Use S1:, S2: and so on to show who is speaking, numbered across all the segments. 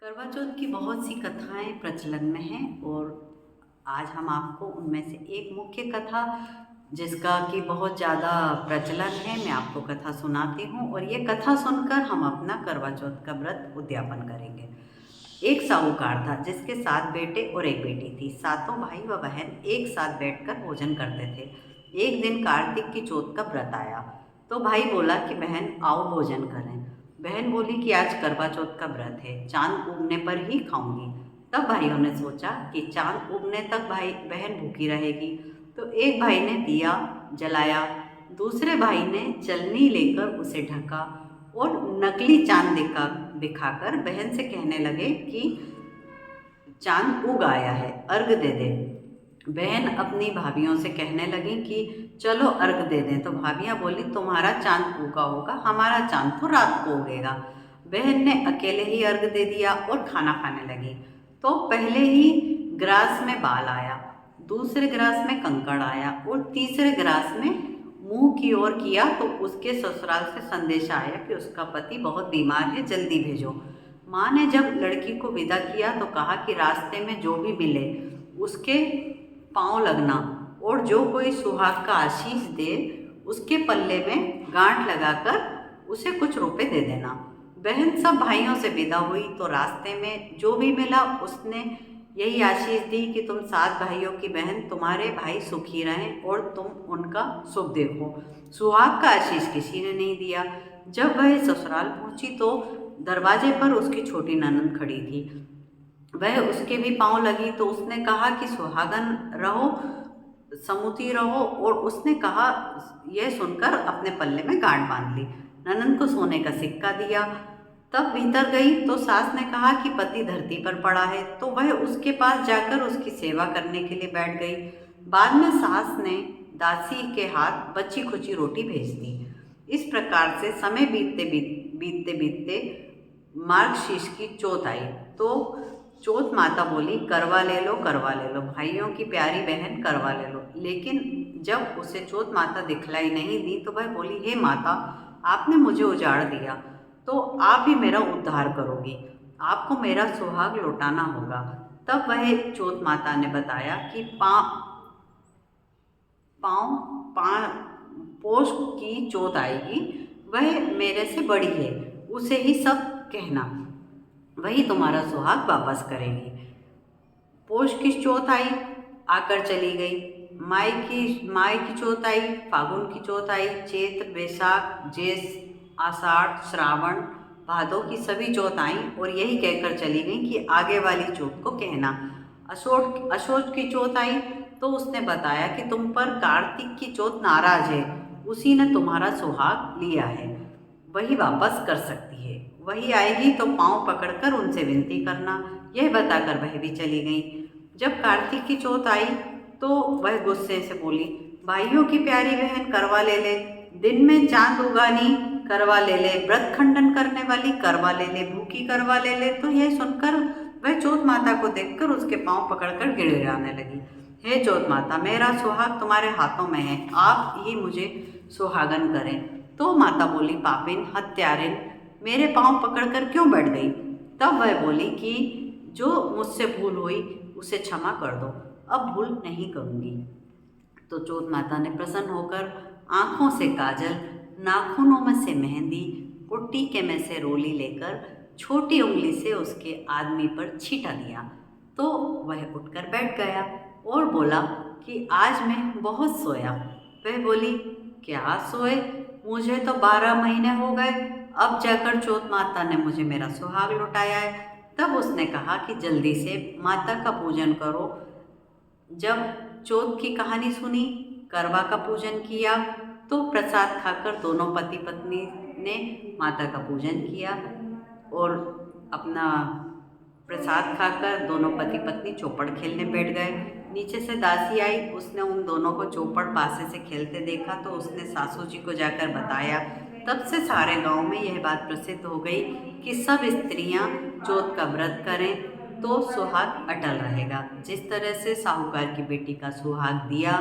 S1: करवा चौथ की बहुत सी कथाएं प्रचलन में हैं और आज हम आपको उनमें से एक मुख्य कथा जिसका कि बहुत ज़्यादा प्रचलन है, मैं आपको कथा सुनाती हूँ और ये कथा सुनकर हम अपना करवा चौथ का व्रत उद्यापन करेंगे। एक साहूकार था जिसके 7 बेटे और एक बेटी थी। सातों भाई व बहन एक साथ बैठकर भोजन करते थे। एक दिन कार्तिक की चौथ का व्रत आया तो भाई बोला कि बहन आओ भोजन करें। बहन बोली कि आज करवा चौथ का व्रत है, चांद उगने पर ही खाऊंगी। तब भाइयों ने सोचा कि चांद उगने तक भाई बहन भूखी रहेगी। तो एक भाई ने दिया जलाया, दूसरे भाई ने चलनी लेकर उसे ढका और नकली चांद दिखाकर बहन से कहने लगे कि चांद उग आया है, अर्घ दे दे। बहन अपनी भाभियों से कहने लगी कि चलो अर्घ दे दें। तो भाभियां बोली तुम्हारा चांद उगा होगा, हमारा चांद तो रात को उगेगा। बहन ने अकेले ही अर्घ दे दिया और खाना खाने लगी। तो पहले ही ग्रास में बाल आया, दूसरे ग्रास में कंकड़ आया और तीसरे ग्रास में मुंह की ओर किया तो उसके ससुराल से संदेशा आया कि उसका पति बहुत बीमार है, जल्दी भेजो। माँ ने जब लड़की को विदा किया तो कहा कि रास्ते में जो भी मिले उसके पाँव लगना और जो कोई सुहाग का आशीष दे उसके पल्ले में गांठ लगाकर उसे कुछ रुपए दे देना। बहन सब भाइयों से विदा हुई तो रास्ते में जो भी मिला उसने यही आशीष दी कि तुम 7 भाइयों की बहन, तुम्हारे भाई सुखी रहें और तुम उनका सुख देखो। सुहाग का आशीष किसी ने नहीं दिया। जब वह ससुराल पहुंची तो दरवाजे पर उसकी छोटी ननद खड़ी थी। वह उसके भी पाँव लगी तो उसने कहा कि सुहागन रहो, समुती रहो, और उसने कहा यह सुनकर अपने पल्ले में गांठ बांध ली। ननंद को सोने का सिक्का दिया। तब भीतर गई तो सास ने कहा कि पति धरती पर पड़ा है तो वह उसके पास जाकर उसकी सेवा करने के लिए बैठ गई। बाद में सास ने दासी के हाथ बची खुची रोटी भेज दी। इस प्रकार से समय बीतते बीतते मार्गशीर्ष की चौथ आई तो चौथ माता बोली करवा ले लो, करवा ले लो, भाइयों की प्यारी बहन करवा ले लो। लेकिन जब उसे चौथ माता दिखलाई नहीं दी तो वह बोली हे माता, आपने मुझे उजाड़ दिया तो आप ही मेरा उद्धार करोगी, आपको मेरा सुहाग लौटाना होगा। तब वह चौथ माता ने बताया कि पाँव पोष की चौथ आएगी, वह मेरे से बड़ी है, उसे ही सब कहना, वही तुम्हारा सुहाग वापस करेगी। पोष की चौथ आई, आकर चली गई। माई की चौथ आई, फागुन की चौथ आई, चैत्र बैसाख ज्येष्ठ आषाढ़ श्रावण भादों की सभी चौथ आई और यही कहकर चली गई कि आगे वाली चौथ को कहना। अशोच की चौथ आई तो उसने बताया कि तुम पर कार्तिक की चौथ नाराज है, उसी ने तुम्हारा सुहाग लिया है, वही वापस कर सकती है, वही आएगी तो पाँव पकड़कर उनसे विनती करना। यह बताकर वह भी चली गई। जब कार्तिक की चौथ आई तो वह गुस्से से बोली भाइयों की प्यारी बहन करवा ले ले, दिन में चांद उगानी करवा ले ले, व्रत खंडन करने वाली करवा ले ले, भूखी करवा ले ले। तो यह सुनकर वह चौथ माता को देखकर उसके पाँव पकड़कर गिड़गिड़ाने लगी। हे चौथ माता, मेरा सुहाग तुम्हारे हाथों में है, आप ही मुझे सुहागन करें। तो माता बोली पापिन हत्यारिन, मेरे पाँव पकड़कर क्यों बैठ गई। तब वह बोली कि जो मुझसे भूल हुई उसे क्षमा कर दो, अब भूल नहीं करूँगी। तो चौथ माता ने प्रसन्न होकर आँखों से काजल, नाखूनों में से मेहंदी और टीके में से रोली लेकर छोटी उंगली से उसके आदमी पर छींटा दिया तो वह उठकर बैठ गया और बोला कि आज मैं बहुत सोया। वह बोली क्या सोए, मुझे तो 12 महीने हो गए, अब जाकर चौथ माता ने मुझे मेरा सुहाग लौटाया है। तब उसने कहा कि जल्दी से माता का पूजन करो। जब चौथ की कहानी सुनी, करवा का पूजन किया तो प्रसाद खाकर दोनों पति पत्नी ने माता का पूजन किया और अपना प्रसाद खाकर दोनों पति पत्नी चौपड़ खेलने बैठ गए। नीचे से दासी आई, उसने उन दोनों को चौपड़ पासे से खेलते देखा तो उसने सासू जी को जाकर बताया। तब से सारे गांव में यह बात प्रसिद्ध हो गई कि सब स्त्रियां चौथ का व्रत करें तो सुहाग अटल रहेगा। जिस तरह से साहूकार की बेटी का सुहाग दिया,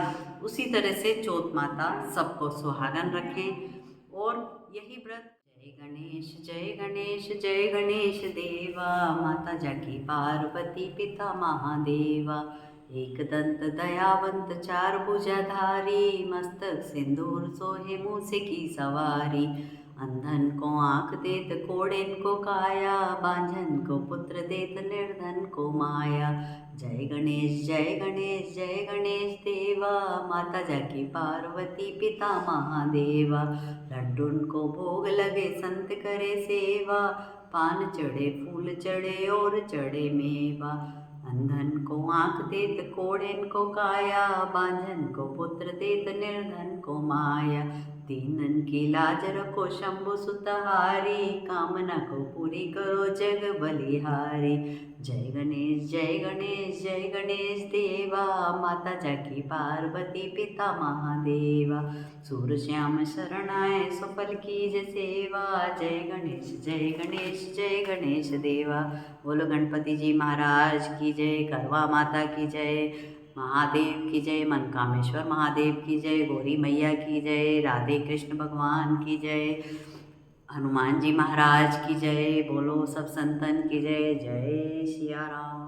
S1: उसी तरह से चौथ माता सबको सुहागन रखें और यही व्रत जय गणेश जय गणेश देवा, माता जाकी पार्वती पिता महादेवा। एक दंत दयावंत चार भुजाधारी, मस्तक सिंदूर सोहे मूसे की सवारी। अंधन को आँख देत कोड़ेन को काया, बांझन को पुत्र देत निर्धन को माया। जय गणेश जय गणेश देवा, माता जाकी पार्वती पिता महादेवा। लड्डून को भोग लगे संत करे सेवा, पान चढ़े फूल चढ़े और चढ़े मेवा। अंधन को आँख देत कोड़ेन को काया, बांझन को पुत्र देत निर्धन को माया। दीनन की लाज रखो शंभु सुतहारी, कामना को पूरी करो जग बलिहारी। जय गणेश देवा, माता जाकी पार्वती पिता महादेवा। सूर श्याम शरण आए सफल कीज सेवा, जय गणेश देवा। बोलो गणपति जी महाराज की जय, करवा माता की जय, महादेव की जय, मनकामेश्वर महादेव की जय, गौरी मैया की जय, राधे कृष्ण भगवान की जय, हनुमान जी महाराज की जय। बोलो सब संतन की जय। जय सिया राम।